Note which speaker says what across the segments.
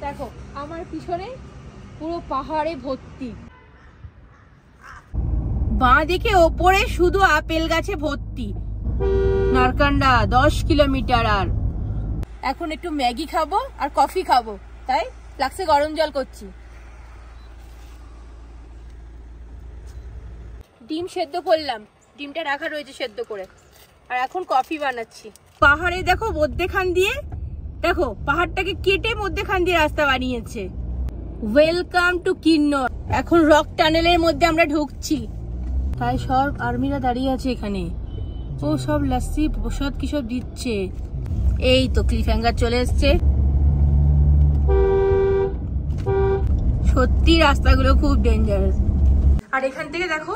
Speaker 1: দেখো আমার পিছনে পুরো পাহাড়ে ভর্তি, বাঁ দিকে ওপরে শুধু আপেল গাছে ভর্তি। নারকান্ডা 10 কিলোমিটার। আর এখন একটু ম্যাগি খাবো আর কফি খাবো, তাই ফ্লাক্সে গরম জল করছি। ডিম সেদ্ধ করলাম, ডিমটা রাখা রয়েছে সেদ্ধ করে, আর এখন কফি বানাচ্ছি। পাহাড়ে দেখো মধ্যেখান দিয়ে, দেখো পাহাড়টাকে কেটে মধ্যেখান দিয়ে রাস্তা বানিয়েছে। ওয়েলকাম টু কিন্নর। এখন রক টানেলের মধ্যে আমরা ঢুকছি। তাই সব আর্মিরা দাঁড়িয়ে আছে এখানে। ও সব লাস্সি প্রসাদ কি সব দিচ্ছে। এই তো ক্লিফ হ্যাঙ্গার চলে এসছে। সত্যি রাস্তাগুলো খুব ডেঞ্জারাস। আর এখান থেকে দেখো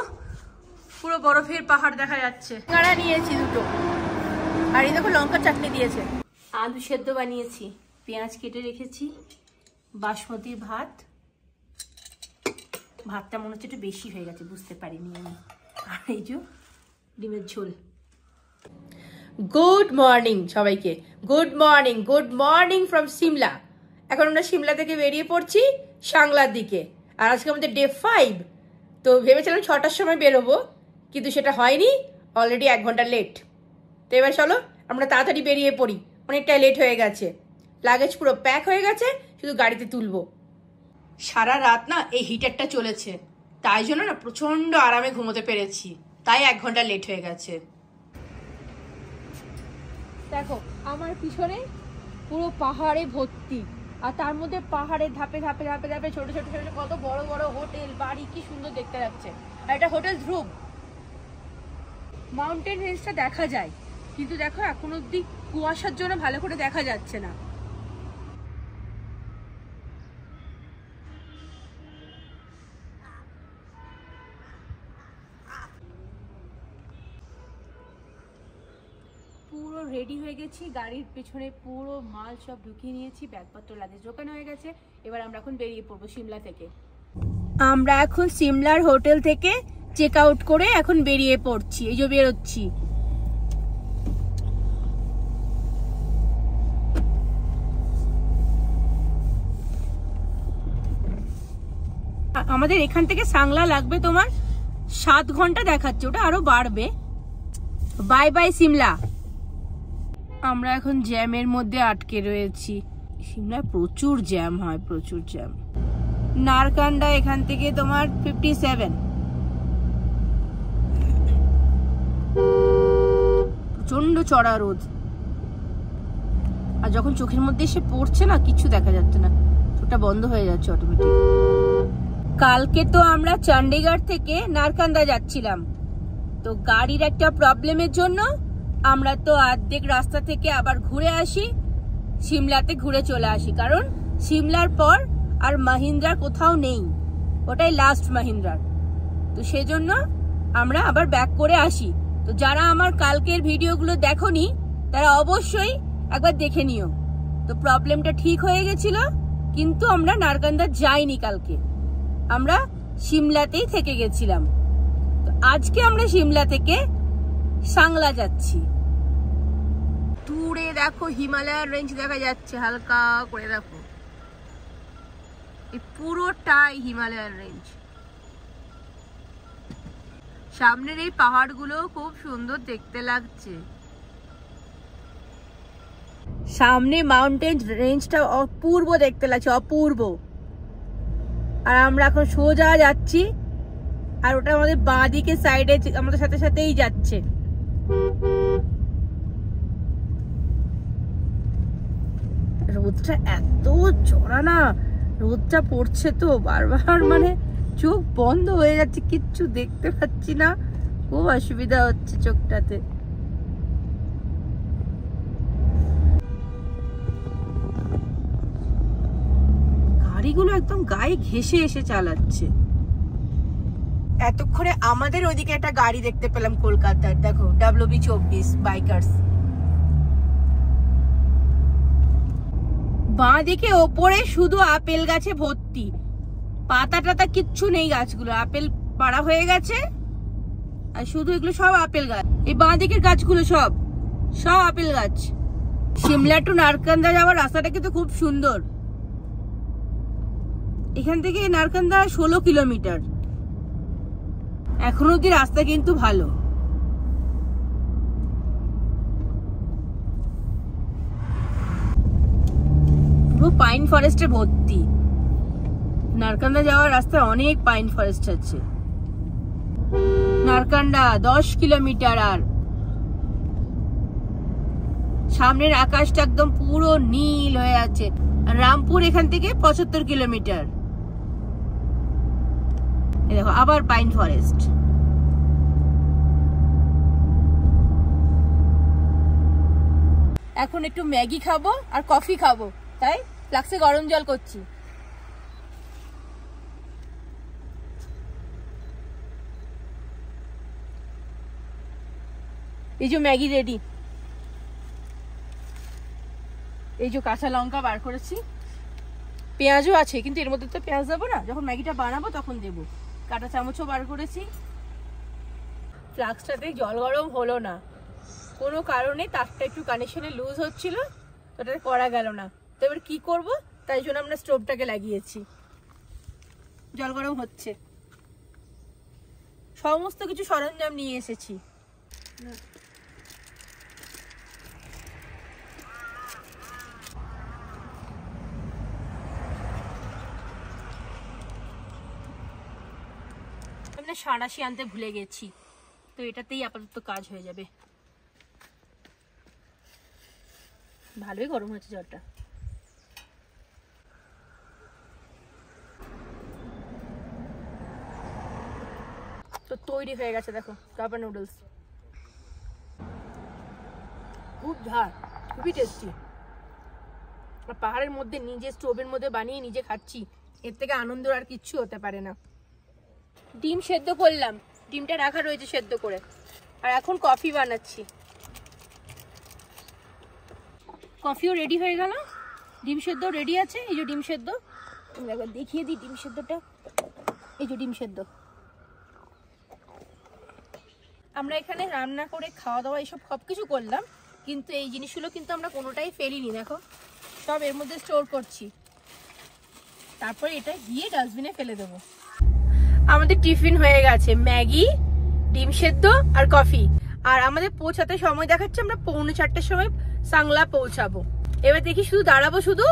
Speaker 1: পুরো বরফের পাহাড় দেখা যাচ্ছে। কাঁড়া নিয়েছি দুটো, আর এই দেখো লঙ্কা চাটনি দিয়েছে। আলু সেদ্ধ বানিয়েছি, পেঁয়াজ কেটে রেখেছি, বাসমতি ভাত। ভাতটা মনে হচ্ছে একটু বেশি হয়ে গেছে, বুঝতে পারিনি আমি। আর এই যে ডিমের ঝোল। গুড মর্নিং সবাইকে, good morning, good morning from Shimla. এখন আমরা সিমলা থেকে বেরিয়ে পড়ছি সাংলার দিকে। আর আজকে আমাদের ডে 5। তো ভেবেছিলাম 6টার সময় বেরোবো, কিন্তু সেটা হয়নি, অলরেডি 1 ঘন্টা লেট। তো এবার চলো আমরা তাড়াতাড়ি বেরিয়ে পড়ি, অনেকটাই লেট হয়ে গেছে। লাগেজ পুরো প্যাক হয়ে গেছে, শুধু গাড়িতে তুলবো। সারা রাত না এই হিটারটা চলেছে, তাই জন্য না প্রচন্ড আরামে ঘুমোতে পেরেছি, তাই 1 ঘন্টা লেট হয়ে গেছে। দেখো আমার পিছনে পুরো পাহাড়ে ভর্তি, আর তার মধ্যে পাহাড়ের ধাপে ধাপে ধাপে ধাপে ছোট ছোট ছোট কত বড় বড় হোটেল বাড়ি, কি সুন্দর দেখতে লাগছে। আর এটা হোটেল ধ্রুব। মাউন্টেন রেঞ্জটা দেখা যায়, কিন্তু দেখো এখন অব্দি কুয়াশার জন্য ভালো করে দেখা যাচ্ছে না। পুরো রেডি হয়ে গেছি, গাড়ির পেছনে পুরো মাল সব ঢুকিয়ে নিয়েছি, ব্যাগপত্র লাগেজ ঢোকানো হয়ে গেছে। এবার আমরা এখন বেরিয়ে পড়বো সিমলা থেকে। আমরা এখন সিমলার হোটেল থেকে চেক আউট করে এখন বেরিয়ে পড়ছি, এই যে বেরোচ্ছি। আমাদের এখান থেকে সাংলা লাগবে তোমার 7 ঘন্টা দেখাচ্ছে, ওটা আরো বাড়বে। Bye bye Shimla. আমরা এখন জ্যামের মধ্যে আটকে রয়েছি। সিমলায় প্রচুর জ্যাম হয়, প্রচুর জ্যাম। নারকান্ডা এখান থেকে তোমার 57। প্রচন্ড চড়া রোদ, আর যখন চোখের মধ্যে এসে পড়ছে না কিছু দেখা যাচ্ছে না, চোখটা বন্ধ হয়ে যাচ্ছে অটোমেটিক। কালকে তো আমরা চণ্ডীগড় থেকে নারকান্দা যাচ্ছিলাম, তো গাড়ির একটা প্রবলেমের জন্য আমরা তো অর্ধেক রাস্তা থেকে আবার ঘুরে আসি, সিমলাতে ঘুরে চলে আসি। কারণ সিমলার পর আর মাহিন্দ্রার কোথাও নেই, ওটাই লাস্ট মাহিন্দ্রার। তো সেজন্য আমরা আবার ব্যাক করে আসি। তো যারা আমার কালকের ভিডিওগুলো দেখোনি তারা অবশ্যই একবার দেখে নিও। তো প্রবলেমটা ঠিক হয়ে গেছিল, কিন্তু আমরা নারকান্দা যাইনি কালকে, আমরা সিমলাতেই থেকে গেছিলাম। তো আজকে আমরা সিমলা থেকে সাংলা যাচ্ছি। দূরে দেখো হিমালয়ার রেঞ্জ দেখা যাচ্ছে হালকা করে, দেখো এই পুরোটাই হিমালয়ার রেঞ্জ। সামনের এই পাহাড়গুলো খুব সুন্দর দেখতে লাগছে। সামনে মাউন্টেন রেঞ্জটা অপূর্ব দেখতে লাগছে, অপূর্ব। আর আমরা এখন সোজা যাচ্ছি, আর ওটা আমাদের বাঁ দিকে সাইডে আমাদের সাথে সাথেই যাচ্ছে। রোদটা এত চড়া না, রোদটা পড়ছে তো বারবার, মানে চোখ বন্ধ হয়ে যাচ্ছে, কিচ্ছু দেখতে পাচ্ছি না, খুব অসুবিধা হচ্ছে চোখটাতে। গাড়িগুলো একদম গায়ে ঘেঁষে এসে চালাচ্ছে। এতক্ষণে আমাদের ওইদিকে একটা গাড়ি দেখতে পেলাম কলকাতার, দেখো WB24 বাইকার্স। বাঁ দিকে ওপরে শুধু আপেল গাছে ভর্তি, পাতা টাতা কিচ্ছু নেই, গাছগুলো আপেল পাড়া হয়ে গেছে, আর শুধু এগুলো সব আপেল গাছ। এই বাঁ দিকের গাছগুলো সব সব আপেল গাছ। সিমলা টু নারকান্দা যাওয়ার রাস্তাটা কিন্তু খুব সুন্দর, এখান থেকে নারকান্দা 16 কিলোমিটার। এখনো অব্দি রাস্তা কিন্তু ভালো। পুরো পাইন ফরেস্টে ভর্তি। নারকান্দা যাওয়ার রাস্তায় অনেক পাইন ফরেস্ট আছে। নারকান্দা 10 কিলোমিটার। আর সামনের আকাশটা একদম পুরো নীল হয়ে আছে। রামপুর এখান থেকে 75 কিলোমিটার। দেখো আবার পাইন ফরেস্ট। এখন একটু ম্যাগি খাবো আর কফি খাবো, তাই ফ্লাক্সে গরম জল করছি। এই যে ম্যাগি রেডি। এই যে কাঁচা লঙ্কা বার করেছি, পেঁয়াজও আছে, কিন্তু এর মধ্যে তো পেঁয়াজ দেবো না, যখন ম্যাগিটা বানাবো তখন দেবো। কাঁটা চামচও বার করেছি। ফ্লাক্সটাতে জল গরম হলো না কোনো কারণে, তারটা একটু কানেকশনে লুজ হচ্ছিল, তো ওটা করা গেল না। তো এবার কি করবো, তাই জন্য আমরা স্টোভটাকে লাগিয়েছি। জল গরম হচ্ছে। সমস্ত কিছু সরঞ্জাম নিয়ে এসেছি। সাঁড়াশি আনতে ভুলে গেছি, তো এটাতেই আপাতত কাজ হয়ে যাবে। ভালোই গরম হচ্ছে জলটা। তো তৈরি হয়ে গেছে, দেখো কাপ নুডলস। খুব ঝাল, খুবই টেস্টি। আর পাহাড়ের মধ্যে নিজে স্টোভের মধ্যে বানিয়ে নিজে খাচ্ছি, এর থেকে আনন্দ আর কিচ্ছু হতে পারে না। ডিম সেদ্ধ করলাম, ডিমটা রাখা রয়েছে সেদ্ধ করে। আর এখন কফি বানাচ্ছি। কফিও রেডি হয়ে গেল, ডিম সেদ্ধ রেডি আছে। এই যে ডিম সেদ্ধ, একবার দেখিয়ে দিই ডিম সেদ্ধটা। এই যে ডিম সেদ্ধ। আমরা এখানে রান্না করে খাওয়া দাওয়া এইসব সব কিছু করলাম, কিন্তু এই জিনিসগুলো কিন্তু আমরা কোনোটাই ফেলিনি। দেখো সব এর মধ্যে স্টোর করছি, তারপরে এটা গিয়ে ডাস্টবিনে ফেলে দেবো। আমাদের টিফিন হয়ে গেছে, ম্যাগি, ডিম সেদ্ধ আর কফি। আর আমাদের পৌঁছাতে সময় দেখাচ্ছে আমরা 3:45টার সময় সাংলা পৌঁছাবো। এবার দেখি শুধু দাঁড়াবো শুধু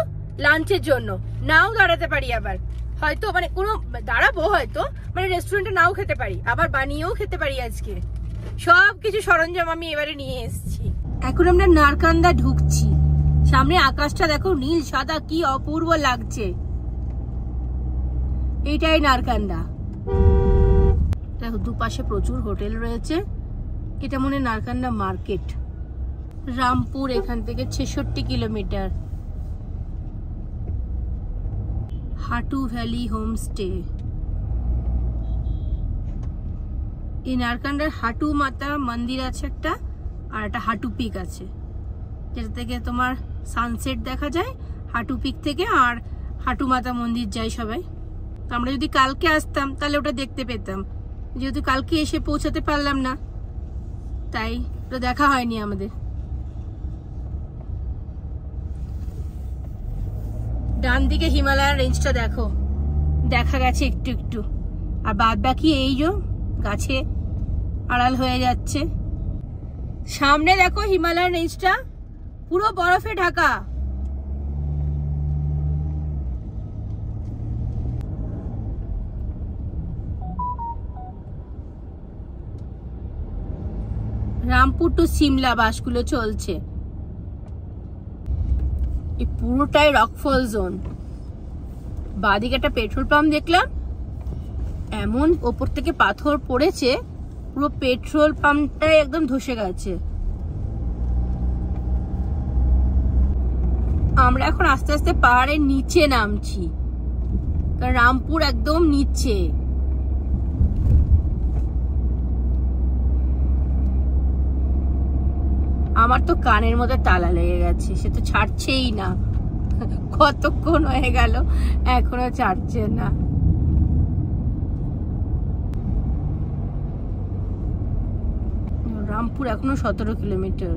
Speaker 1: লাঞ্চের জন্য, নাও দাঁড়াতে পারি, আবার হয়তো মানে কোনো দাঁড়াবো, হয়তো মানে রেস্টুরেন্টে নাও খেতে পারি, আবার বানিয়েও খেতে পারি। আজকে সব কিছু সরঞ্জাম আমি এবারে নিয়ে এসেছি। এখন আমরা নারকান্দা ঢুকছি। সামনে আকাশটা দেখো নীল সাদা, কি অপূর্ব লাগছে। এইটাই নারকান্দা। দেখো দুপাশে প্রচুর হোটেল রয়েছে। এটা মনে নারকান্দা মার্কেট। রামপুর এখান থেকে 66 কিলোমিটার। হাটু valley homestay. এই নারকান্দার হাটু মাতা মন্দির আছে একটা, আর একটা হাটু পিক আছে, যেটা থেকে তোমার সানসেট দেখা যায় হাটু পিক থেকে। আর হাটু মাতা মন্দির যায় সবাই। আমরা যদি কালকে আসতাম তাহলে ওটা দেখতে পেতাম, যেহেতু কালকে এসে পৌঁছাতে পারলাম না, তাই তো দেখা হয়নি আমাদের। ডান দিকে হিমালয়ান রেঞ্জটা দেখো, দেখা গেছে একটু একটু, আর বাদ বাকি এই যে গাছে আড়াল হয়ে যাচ্ছে। সামনে দেখো হিমালয়ান রেঞ্জটা পুরো বরফে ঢাকা। রামপুর টু সিমলা বাসগুলো চলছে। এই পুরোটাই রকফল জোন। বাদিকে একটা পেট্রোল পাম্প দেখলাম, এমন ওপর থেকে পাথর পড়েছে পুরো পেট্রোল পাম্পটাই একদম ধসে গেছে। আমরা এখন আস্তে আস্তে পাহাড়ের নিচে নামছি, কারণ রামপুর একদম নিচে। আমার তো কানের মধ্যে তালা লেগে গেছে, সে তো ছাড়ছেই না। কতক্ষণ হয়ে গেল এখনো ছাড়ছে না। রামপুর এখনো 17 কিলোমিটার।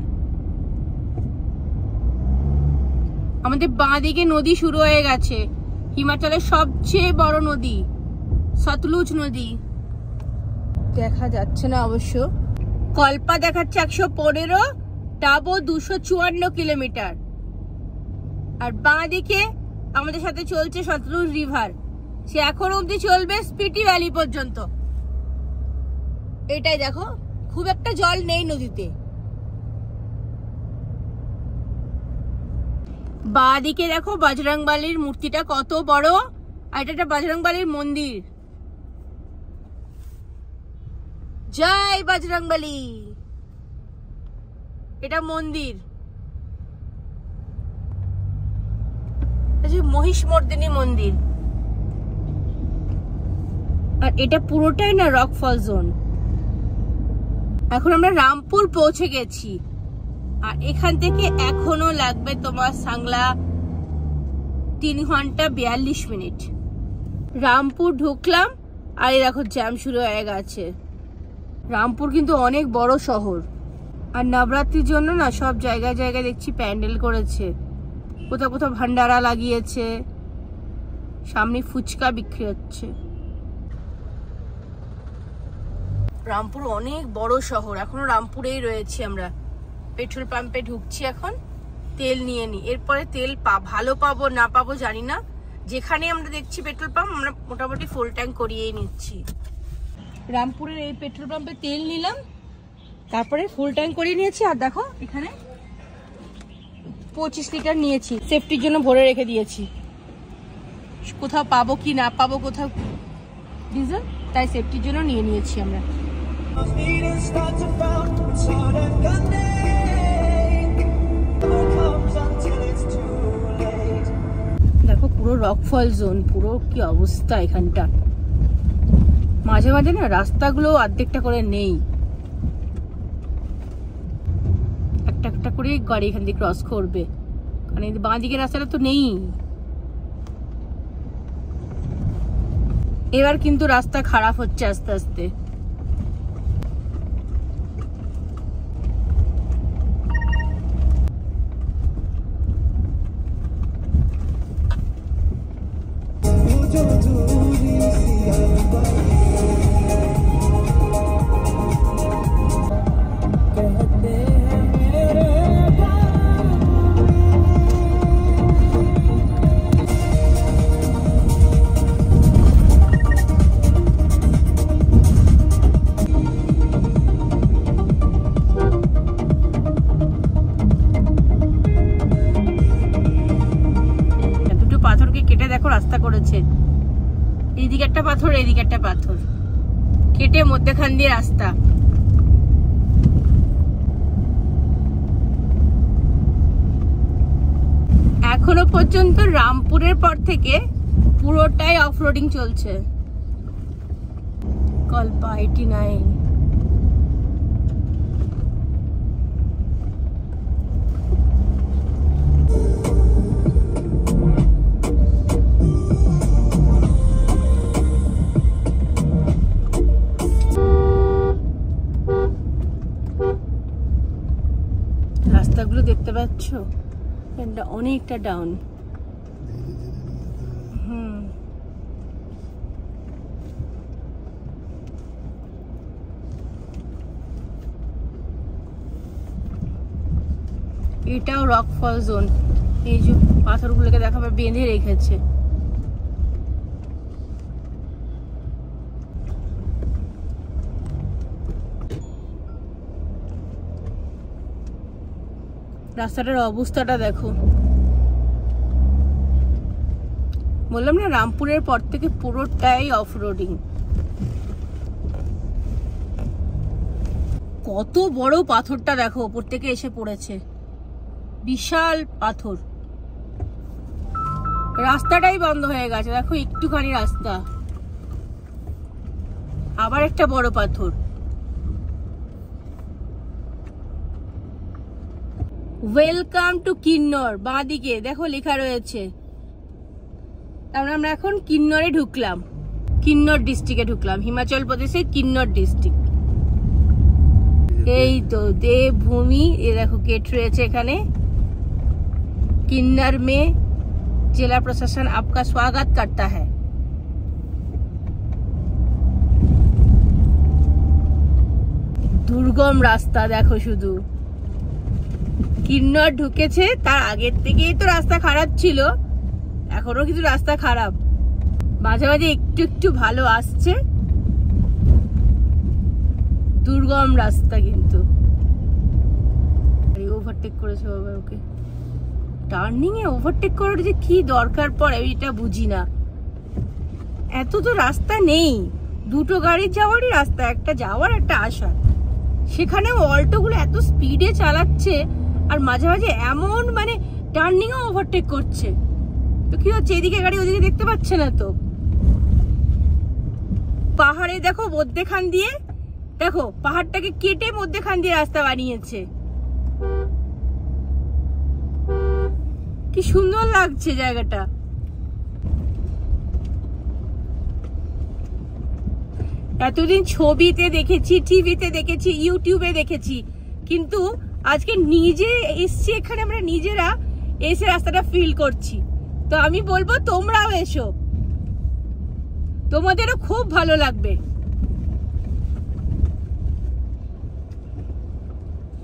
Speaker 1: আমাদের বাঁ দিকে নদী শুরু হয়ে গেছে, হিমাচলের সবচেয়ে বড় নদী সতলুজ নদী। দেখা যাচ্ছে না অবশ্য। কল্পা দেখাচ্ছে 115, টাবো 254 কিলোমিটার। আর বাঁ দিকে আমাদের সাথে চলছে সতলুজ রিভার, সে এখন অবধি চলবে স্পিটি ভ্যালি পর্যন্ত। এটাই দেখো, খুব একটা জল নেই নদীতে। বাঁ দিকে দেখো বজরংবলীর মূর্তিটা কত বড়, আর এটা একটা বজরংবলীর মন্দির। জয় বজরংবলী, এটা মন্দির। মহিষমর্দিনী মন্দির। আর এটা পুরোটাই না রকফল জোন। এখন আমরা রামপুর পৌঁছে গেছি, আর এখান থেকে এখনো লাগবে তোমার সাংলা 3 ঘন্টা 42 মিনিট। রামপুর ঢুকলাম আর এই দেখো জ্যাম শুরু হয়ে গেছে। রামপুর কিন্তু অনেক বড় শহর, আর নবরাত্রির জন্য না সব জায়গায় জায়গায় দেখছি প্যান্ডেল করেছে। কোথাও কোথাও ভান্ডারা লাগিয়েছে, সামনে ফুচকা বিক্রি হচ্ছে। রামপুর অনেক বড় শহর, এখনো রামপুরেই রয়েছি আমরা। পেট্রোল পাম্পে ঢুকছি এখন, তেল নিয়ে নি। এরপরে তেল ভালো পাবো না পাবো জানি না, যেখানে আমরা দেখছি পেট্রোল পাম্প আমরা মোটামুটি ফুল ট্যাঙ্ক করিয়েই নিচ্ছি। রামপুরের এই পেট্রোল পাম্পে তেল নিলাম, তারপরে ফুল ট্যাঙ্ক করিয়ে নিয়েছি। আর দেখো এখানে 25 লিটার নিয়েছি, সেফটির জন্য ভরে রেখে দিয়েছি। কোথাও পাবো কি না পাবো কোথাও ডিজেল, তাই সেফটির জন্য নিয়ে নিয়েছি আমরা। দেখো পুরো রকফল জোন, পুরো কি অবস্থা এখানটা। মাঝে মাঝে না রাস্তাগুলো অর্ধেকটা করে নেই, একটা একটা করে গাড়ি এখান দিয়ে ক্রস করবে, কারণ বাঁ দিকের রাস্তাটা তো নেই। এবার কিন্তু রাস্তা খারাপ হচ্ছে আস্তে আস্তে। রাস্তা করেছে, এইদিকে একটা পাথর এইদিকে একটা পাথর কেটে মধ্যখান দিয়ে রাস্তা। এখনো পর্যন্ত রামপুরের পর থেকে পুরোটাই অফরোডিং চলছে। কল্পা 89। রাস্তাগুলো দেখতে পাচ্ছ, এটা অনেকটা ডাউন। এটাও রকফল জোন। এই যে পাথরগুলোকে দেখাবে বেঁধে রেখেছে। রাস্তাটার অবস্থাটা দেখো। বললাম না রামপুরের পর থেকে পুরোটাই অফরোডিং। কত বড় পাথরটা দেখো, উপর থেকে এসে পড়েছে, বিশাল পাথর। রাস্তাটাই বন্ধ হয়ে গেছে, দেখো একটুখানি রাস্তা, আবার একটা বড় পাথর। ওয়েলকাম টু কিন্নর, বাঁ দিকে দেখো লেখা রয়েছে। তারপরে আমরা এখন কিন্নরে ঢুকলাম, কিন্নর ডিস্ট্রিক্টে ঢুকলাম, হিমাচল প্রদেশের কিন্নর ডিস্ট্রিক্ট। এই তো দেবভূমি, এ দেখো গেট রয়েছে এখানে। কিন্নর মে जिला प्रशासन आपका स्वागत करता है। দুর্গম রাস্তা দেখো শুধু। কিন্নর ঢুকেছে তার আগের থেকেই তো রাস্তা খারাপ ছিল, এখনো কিন্তু রাস্তা খারাপ, মাঝে মাঝে একটু একটু ভালো আসছে। দুর্গম রাস্তা কিন্তু। ওভারটেক করেছে বাবা ওকে, টার্নিং এ ওভারটেক করার যে কি দরকার পড়ে এটা বুঝি না। এত তো রাস্তা নেই, দুটো গাড়ি যাওয়ারই রাস্তা, একটা যাওয়ার একটা আসার, সেখানে অল্টো গুলো এত স্পিডে চালাচ্ছে আর মাঝে মাঝে এমন মানে টার্নিং এ ওভারটেক করছে। তো কি হচ্ছে, এদিকে গাড়ি ওদিকে দেখতে পাচ্ছে না তো। পাহাড়ে দেখো মধ্যেখান দিয়ে, দেখো পাহাড়টাকে কেটে মধ্যেখান দিয়ে রাস্তা বানিয়েছে, কি সুন্দর লাগছে জায়গাটা। এতদিন ছবিতে দেখেছি, টিভিতে দেখেছি, ইউটিউবে দেখেছি, কিন্তু আজকে নিজে এসছি এখানে, আমরা নিজেরা এসে রাস্তাটা ফিল করছি। তো আমি বলবো তোমরাও এসো, তোমাদেরও খুব ভালো লাগবে।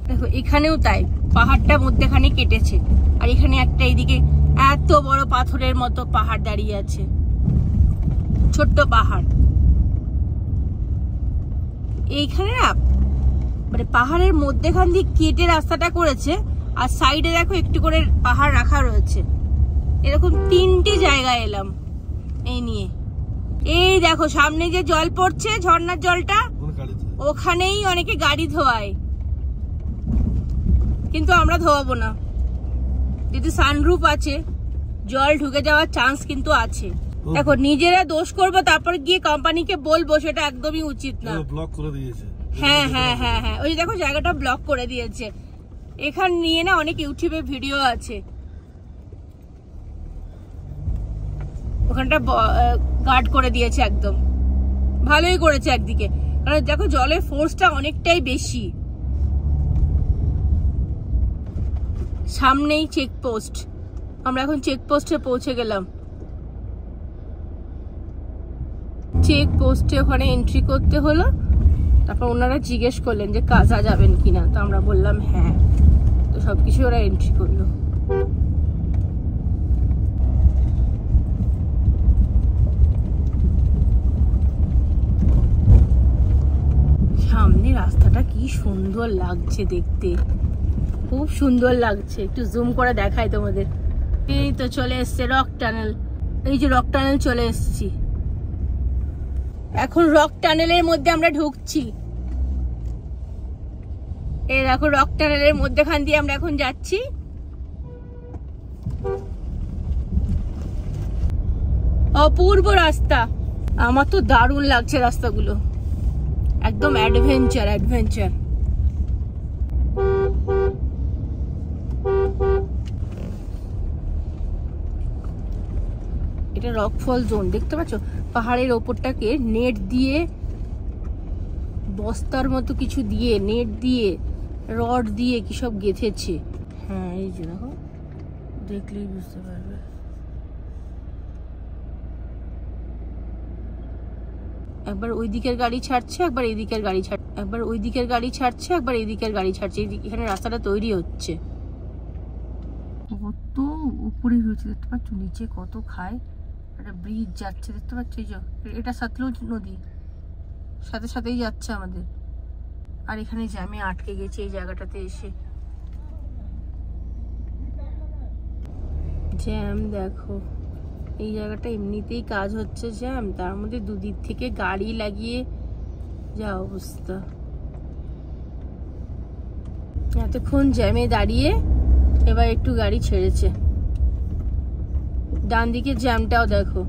Speaker 1: দেখো এখানেও তাই, পাহাড়টা মধ্যেখানে কেটেছে, আর এখানে একটা এইদিকে এত বড় পাথরের মতো পাহাড় দাঁড়িয়ে আছে, ছোট্ট পাহাড়। এইখানে না মানে পাহাড়ের মধ্যেখান দিয়ে কেটে রাস্তাটা করেছে, আর সাইডে দেখো একটু করে পাহাড় রাখা রয়েছে। এরকম 3টি জায়গায় এলাম এই নিয়ে। এই দেখো সামনে যে জল পড়ছে, ঝর্ণার জলটা, ওখানেই অনেকে গাড়ি ধোয়ায়, কিন্তু আমরা ধোয়াবো না, যেহেতু সানরুফ আছে, জল ঢুকে যাওয়ার চান্স কিন্তু আছে। দেখো নিজেরা দোষ করবো তারপর গিয়ে কোম্পানিকে বলবো, সেটা একদমই উচিত না।
Speaker 2: ব্লক করে দিয়েছে।
Speaker 1: হ্যাঁ হ্যাঁ হ্যাঁ হ্যাঁ, ওই দেখো জায়গাটা ব্লক করে দিয়েছে। এখান নিয়ে না অনেক ইউটিউবে ভিডিও আছে, ওখানটা গার্ড করে দিয়েছে একদম, ভালোই করেছে একদিকে, কারণ দেখো জলের ফোর্সটা অনেকটাই বেশি। সামনেই চেকপোস্ট, আমরা এখন চেকপোস্টে পৌঁছে গেলাম। চেকপোস্টে ওখানে এন্ট্রি করতে হলো, তারপর ওনারা জিজ্ঞেস করলেন যে কাজা যাবেন কিনা, তো আমরা বললাম হ্যাঁ, তো সবকিছু ওরা এন্ট্রি করলো। সামনে রাস্তাটা কি সুন্দর লাগছে দেখতে, খুব সুন্দর লাগছে। একটু জুম করে দেখাই তোমাদের। এই তো চলে এসছে রক টানেল, এই যে রক টানেল চলে এসছি। এখন রক টানেলের মধ্যে আমরা ঢুকছি। এই দেখো রক টানেলের মধ্যেখান দিয়ে আমরা এখন যাচ্ছি। অপূর্ব রাস্তা, আমার তো দারুণ লাগছে রাস্তাগুলো, একদম অ্যাডভেঞ্চার অ্যাডভেঞ্চার। এটা রকফল জোন, দেখতে পাচ্ছ পাহাড়ের ওপরটাকে নেট দিয়ে, বস্তার মতো কিছু দিয়ে, নেট দিয়ে, রড দিয়ে কি সব গেঁথেছে। হ্যাঁ এই যে দেখো, দেখলেই বুঝতে পারবে। একবার ওই দিকের গাড়ি ছাড়ছে, একবার এই দিকের গাড়ি ছাড়ছে, একবার ওই দিকের গাড়ি ছাড়ছে, একবার এই দিকের গাড়ি ছাড়ছে। এখানে রাস্তাটা তৈরি হচ্ছে। কত উপরে হয়েছে দেখতে পাচ্ছ, নিচে কত খায়, একটা ব্রিজ যাচ্ছে দেখতে পাচ্ছ, এই যে এটা সতলুজ নদী সাথে সাথেই যাচ্ছে আমাদের। আর এখানে জ্যামে আটকে গেছে এই জায়গাটাতে এসে, জ্যাম দেখো। এই জায়গাটা এমনিতেই কাজ হচ্ছে জ্যাম, তার মধ্যে দুদিক থেকে গাড়ি লাগিয়ে যা অবস্থা। এতক্ষণ জ্যামে দাঁড়িয়ে এবার একটু গাড়ি ছেড়েছে। ডান দিকে জ্যামটাও দেখো।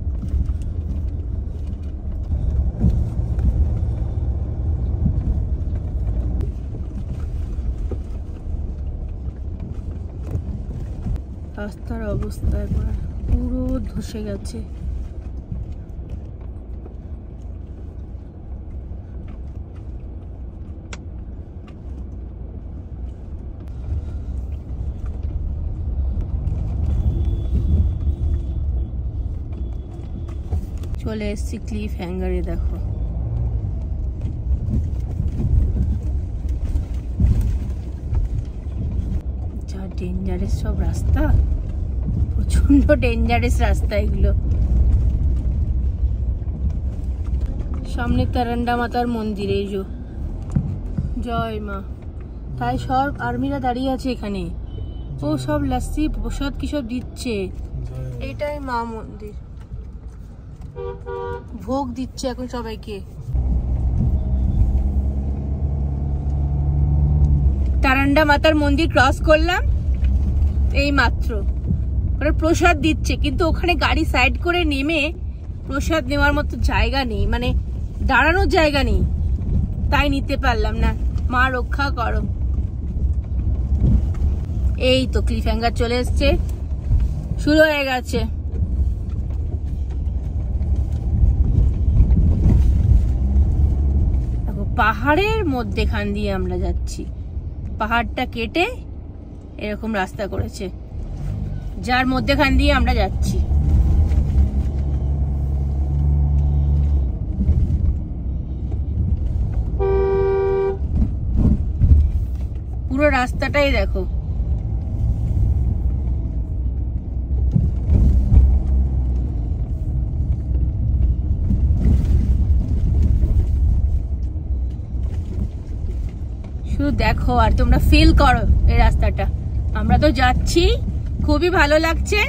Speaker 1: রাস্তার অবস্থা একবার পুরো ধসে গেছে। চলে এসছি ক্লিফ হ্যাঙ্গারে। দেখো যা ডেঞ্জারাস সব রাস্তা, প্রচন্ড ডেঞ্জারাস রাস্তা এগুলো। সামনে তারান্ডা মাতার মন্দির, এই যে জয় মা। তাই সব আর্মিরা দাঁড়িয়ে আছে এখানে, ও সব লাস্সি প্রসাদ কি সব দিচ্ছে। এটাই মা মন্দির, ভোগ দিচ্ছে এখন সবাইকে। তারান্ডা মাতার মন্দির ক্রস করলাম এই মাত্র, ওরা প্রসাদ দিচ্ছে, কিন্তু ওখানে গাড়ি সাইড করে নেমে প্রসাদ নেওয়ার মতো জায়গা নেই, মানে দাঁড়ানোর জায়গা নেই, তাই নিতে পারলাম না। মা রক্ষা করো। এই তো ক্লিফ হ্যাঙ্গার চলে এসছে, শুরু হয়ে গেছে। পাহাড়ের মধ্যেখান দিয়ে আমরা যাচ্ছি, পাহাড়টা কেটে এরকম রাস্তা করেছে, যার মধ্যেখান দিয়ে আমরা যাচ্ছি। পুরো রাস্তাটাই দেখো, শুধু দেখো আর তোমরা ফিল করো এই রাস্তাটা। আমরা তো যাচ্ছি, খুবই ভালো লাগছে।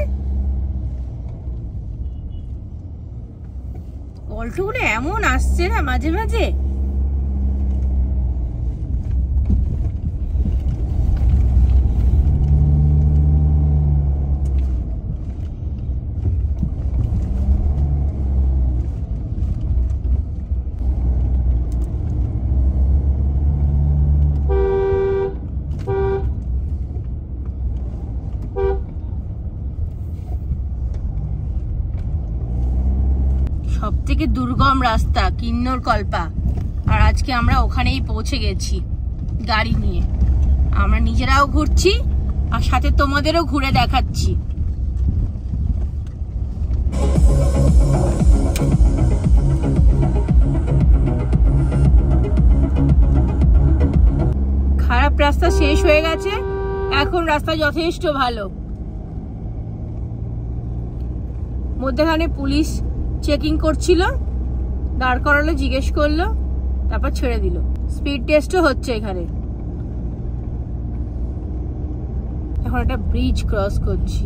Speaker 1: অল্টোগুলো এমন আসছে না মাঝে মাঝে, সব থেকে দুর্গম রাস্তা কিন্নর কল্পা। আর আজকে আমরা ওখানেই পৌঁছে গেছি গাড়ি নিয়ে। আমরা নিজেরাও ঘুরছি আর সাথে তোমাদেরও ঘুরে দেখাচ্ছি। খারাপ রাস্তা শেষ হয়ে গেছে, এখন রাস্তা যথেষ্ট ভালো। মধ্যখানে পুলিশ চেকিং করছিল, দাঁড় করালো, জিজ্ঞেস করলো, তারপর ছেড়ে দিল। স্পিড টেস্টও হচ্ছে এখানে। এখন একটা ব্রিজ ক্রস করছি।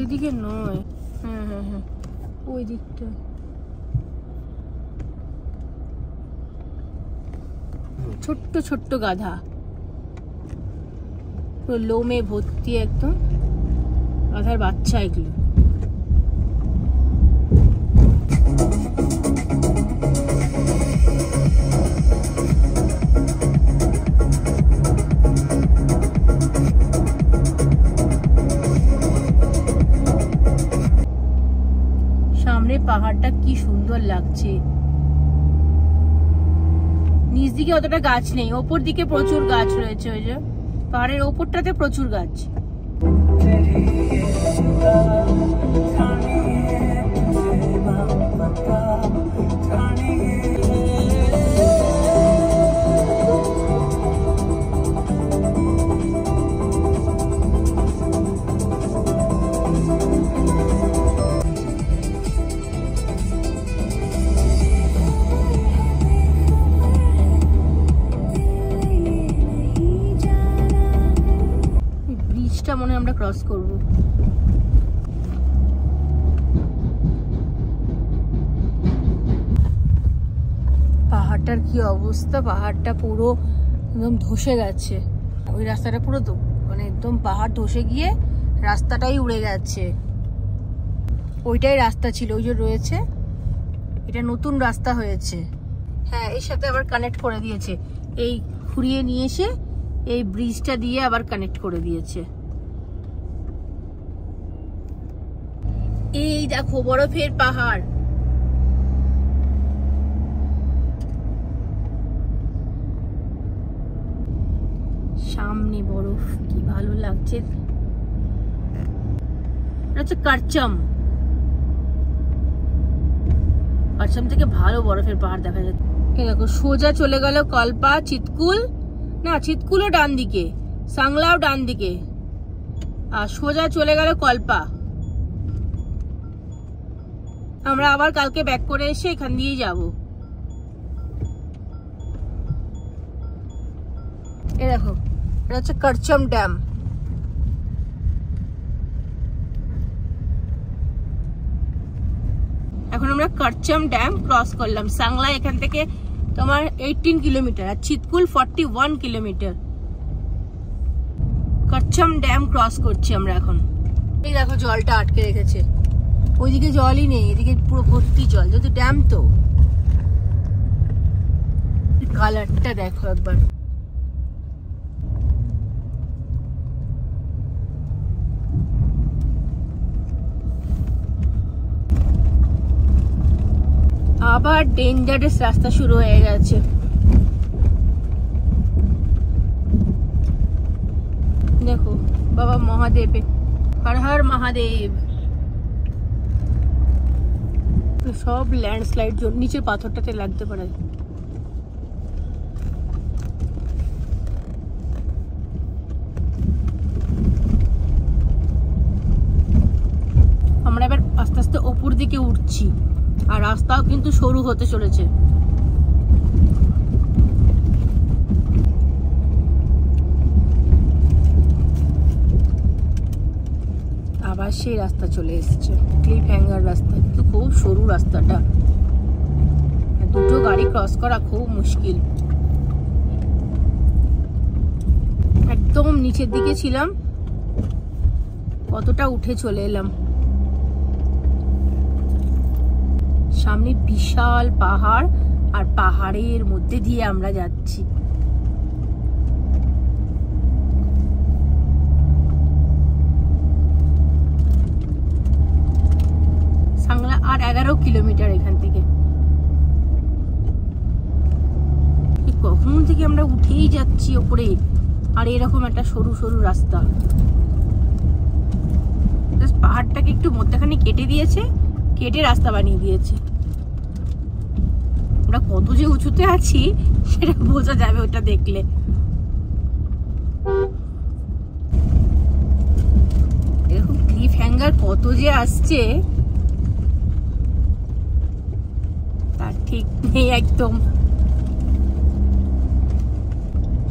Speaker 1: এদিকে নয়, হ্যাঁ ওই দিকটা। ছোট্ট ছোট্ট গাধা, পুরো লোমে ভর্তি, একদম গাধার বাচ্চা এগুলো। সামনে পাহাড়টা কি সুন্দর লাগছে। নিচ দিকে অতটা গাছ নেই, ওপর দিকে প্রচুর গাছ রয়েছে। ওই যে পাহাড়ের ওপরটাতে প্রচুর গাছ। মনে আমরা ক্রস করব। পাহাড়টার কি অবস্থা, পাহাড়টা পুরো একদম ধসে গেছে। ওই রাস্তাটা পুরো মানে একদম পাহাড় ধসে গিয়ে রাস্তাটাই উড়ে গেছে। ওইটাই রাস্তা ছিল, ওই যে রয়েছে, এটা নতুন রাস্তা হয়েছে। হ্যাঁ, এর সাথে আবার কানেক্ট করে দিয়েছে, এই ঘুরিয়ে নিয়ে এসে এই ব্রিজটা দিয়ে আবার কানেক্ট করে দিয়েছে। এই দেখো বরফের পাহাড়। সামনে বরফ, কি ভালো লাগছে। এটা হচ্ছে কারচাম। কারচাম থেকে ভালো বরফের পাহাড় দেখা যাচ্ছে। দেখো সোজা চলে গেল কল্পা, চিতকুল, না চিতকুলও ডান দিকে, সাংলাও ডান দিকে, আর সোজা চলে গেল কল্পা। আমরা আবার কালকে ব্যাক করে এসে এখান দিয়েই যাব। এই দেখো এটা হচ্ছে কারচাম ড্যাম। এখন আমরা কারচাম ড্যাম ক্রস করলাম। সাংলা এখান থেকে তোমার 18 কিলোমিটার আর চিতকুল 41 কিলোমিটার। কারচাম ড্যাম ক্রস করছি আমরা এখন। এই দেখো জলটা আটকে রেখেছে, ওইদিকে জলই নেই, এদিকে পুরো ভর্তি জল, যেহেতু ড্যাম তো। কালারটা দেখো একবার, আবার ডেঞ্জারাস রাস্তা শুরু হয়ে গেছে। দেখো বাবা মহাদেব, হর হর মহাদেব। সব ল্যান্ডস্লাইড, নিচে পাথরটাতে লাগতে পারে। আমরা এবার আস্তে আস্তে উপর দিকে উঠছি, আর রাস্তাও কিন্তু সরু হতে চলেছে। আবার সেই রাস্তা চলে এসেছে, ক্লিফ হ্যাঙ্গার রাস্তা, কিন্তু খুব সরু রাস্তাটা, দুটো গাড়ি ক্রস করা খুব মুশকিল। একদম নিচের দিকে ছিলাম, কতটা উঠে চলে এলাম। সামনে বিশাল পাহাড়, আর পাহাড়ের মধ্যে দিয়ে আমরা যাচ্ছি। সাংলা আর 11 কিলোমিটার এখান থেকে। কখন থেকে আমরা উঠেই যাচ্ছি ওপরে, আর এরকম একটা সরু সরু রাস্তা। পাহাড়টাকে একটু মধ্যখানে কেটে দিয়েছে, কেটে রাস্তা বানিয়ে দিয়েছে। আমরা কত যে উঁচুতে আছি সেটা বোঝা যাবে ওটা দেখলে। এরকম ক্লিফ হ্যাঙ্গার কত যে আসছে তার ঠিক নেই একদম।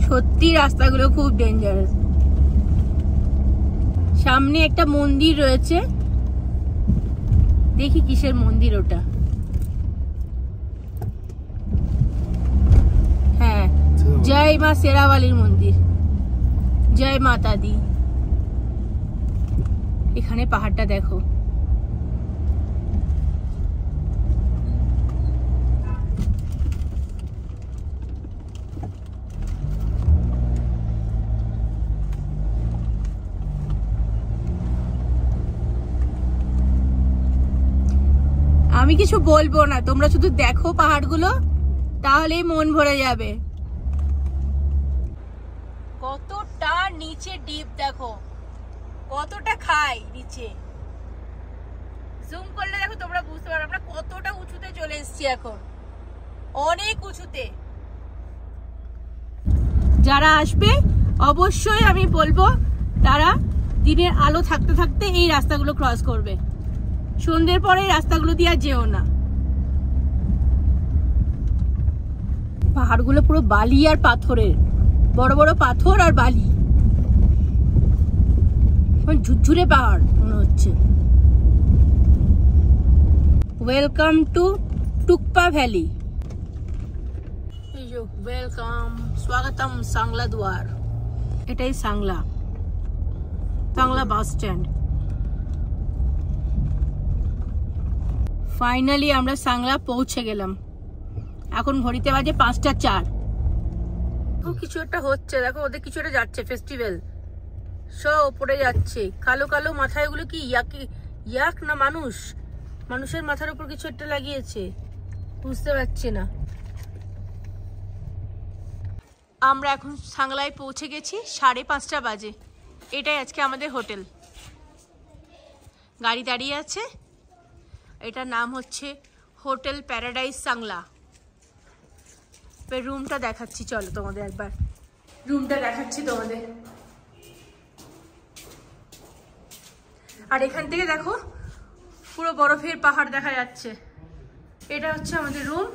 Speaker 1: সত্যি রাস্তাগুলো খুব ডেঞ্জারাস। সামনে একটা মন্দির রয়েছে, দেখি কিসের মন্দির ওটা। হ্যাঁ, জয় মা শেরাওয়ালির মন্দির, জয় মাতা দি। এখানে পাহাড়টা দেখো, আমি কিছু বলবো না, তোমরা শুধু দেখো পাহাড়গুলো, তাহলেই মন ভরে যাবে। কতটা নিচে ডিপ দেখো, কতটা খাই নিচে। জুম করলে দেখো তোমরা বুঝতে পারো আমরা কতটা উঁচুতে চলে এসেছি এখন, অনেক উঁচুতে। যারা আসবে অবশ্যই আমি বলবো তারা দিনের আলো থাকতে থাকতে এই রাস্তাগুলো ক্রস করবে, সন্ধ্যের পরে এই রাস্তাগুলো দিয়ে আর যেও না। পাহাড়গুলো পুরো বালি আর পাথরের, বড় বড় পাথর আর বালি, ঝুরঝুরে পাহাড় মনে হচ্ছে। Welcome to Tukpa valley. Welcome, স্বাগতম সাংলা দুয়ার। এটাই Sangla, Sangla bus stand. Finally আমরা সাংলা পৌঁছে গেলাম। এখন ঘড়িতে বাজে 5টা 4। কিছু একটা হচ্ছে দেখো, ওদের কিছু একটা যাচ্ছে, ফেস্টিভ্যাল সব উপরে যাচ্ছে। কালো কালো মাথায় এগুলো কি ইয়াক না মানুষ? মানুষের মাথার উপর কিছু একটা লাগিয়েছে, বুঝতে পারছি না। আমরা এখন সাংলায় পৌঁছে গেছি, 5:30 বাজে। এটাই আজকে আমাদের হোটেল। গাড়ি দাঁড়িয়ে আছে, এটার নাম হচ্ছে হোটেল প্যারাডাইস সাংলা। রুমটা দেখাচ্ছি, চলো তোমাদের একবার রুমটা দেখাচ্ছি তোমাদের। আর এখান থেকে দেখো পুরো বরফের পাহাড় দেখা যাচ্ছে। এটা হচ্ছে আমাদের রুম।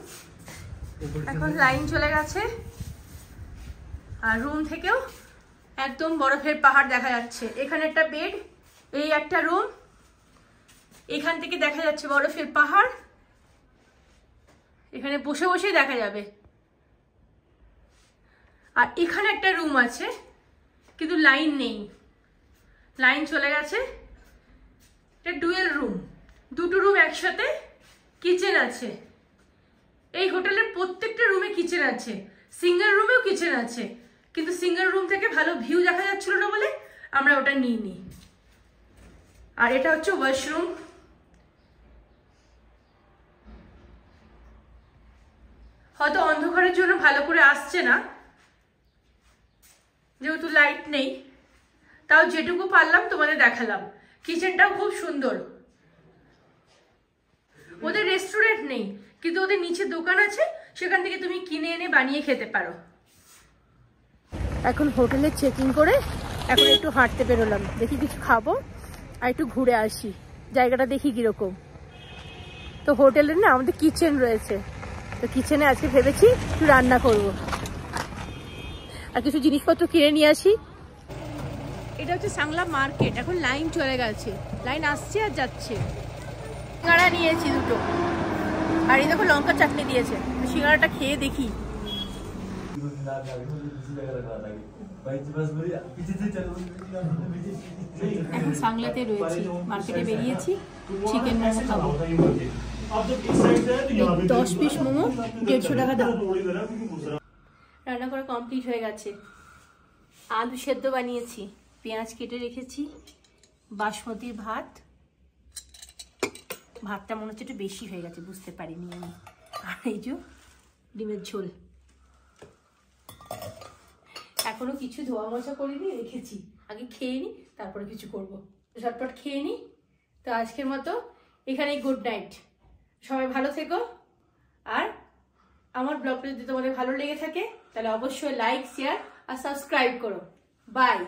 Speaker 1: এখন লাইন চলে গেছে, আর রুম থেকেও একদম বরফের পাহাড় দেখা যাচ্ছে। এখানে একটা বেড, এই একটা রুম, এখান থেকে দেখা যাচ্ছে বরফের পাহাড়। এখানে বসে বসেই দেখা যাবে। আর এখানে একটা রুম আছে, কিন্তু লাইন নেই, লাইন চলে গেছে। এটা ডুয়েল রুম, দুটো রুম একসাথে, কিচেন আছে। এই হোটেলের প্রত্যেকটা রুমে কিচেন আছে, সিঙ্গেল রুমেও কিচেন আছে, কিন্তু সিঙ্গেল রুম থেকে ভালো ভিউ দেখা যাচ্ছিল না বলে আমরা ওটা নিইনি। আর এটা হচ্ছে ওয়াশরুম। হয়তো অন্ধকারের জন্য ভালো করে আসছে না, যেহেতু লাইট নেই, তাও যেটুকু পারলাম তোমাদের দেখালাম। কিচেনটাও খুব সুন্দর। ওদের রেস্টুরেন্ট নেই, কিন্তু ওদের নিচে দোকান আছে, সেখান থেকে তুমি কিনে এনে বানিয়ে খেতে পারো। এখন হোটেলে চেকিং করে এখন একটু হাঁটতে বেরোলাম, দেখি কিছু খাবো আর একটু ঘুরে আসি, জায়গাটা দেখি কিরকম। তো হোটেলের না আমাদের কিচেন রয়েছে, তো কিচেনে আজকে ভেবেছি একটু রান্না করব আর কিছু জিনিসপত্র কিনে নিয়ে আসি। এটা হচ্ছে সাংলা মার্কেট। এখন লাইন চলে গেছে, লাইন আসছে আর যাচ্ছে। সিঙ্গাড়া নিয়েছি দুটো, আর এই দেখো লঙ্কা চাটনি দিয়েছে। সিঙ্গাড়াটা খেয়ে দেখি। এখন সাংলাতে রয়েছি, মার্কেটে বেরিয়েছি, চিকেন মোমো খাবো। 10 পিস মোমো 150 টাকা দাম। রান্না করা কমপ্লিট হয়ে গেছে। আলু সেদ্ধ বানিয়েছি, পেঁয়াজ কেটে রেখেছি, বাসমতির ভাত। ভাতটা মনে হচ্ছে একটু বেশি হয়ে গেছে, বুঝতে পারিনি আমি। আর এই যে ডিমের ঝোল। এখনো কিছু ধোয়া মোছা করিনি, রেখেছি। আগে খেয়ে নি, তারপরে কিছু করব। ঝটপট খেয়ে নি। তো আজকের মতো এখানেই গুড নাইট। সবাই ভালো থেকো। আর আমার ব্লগটা যদি তোমাদের ভালো লেগে থাকে তাহলে অবশ্যই লাইক, শেয়ার আর সাবস্ক্রাইব করো। বাই।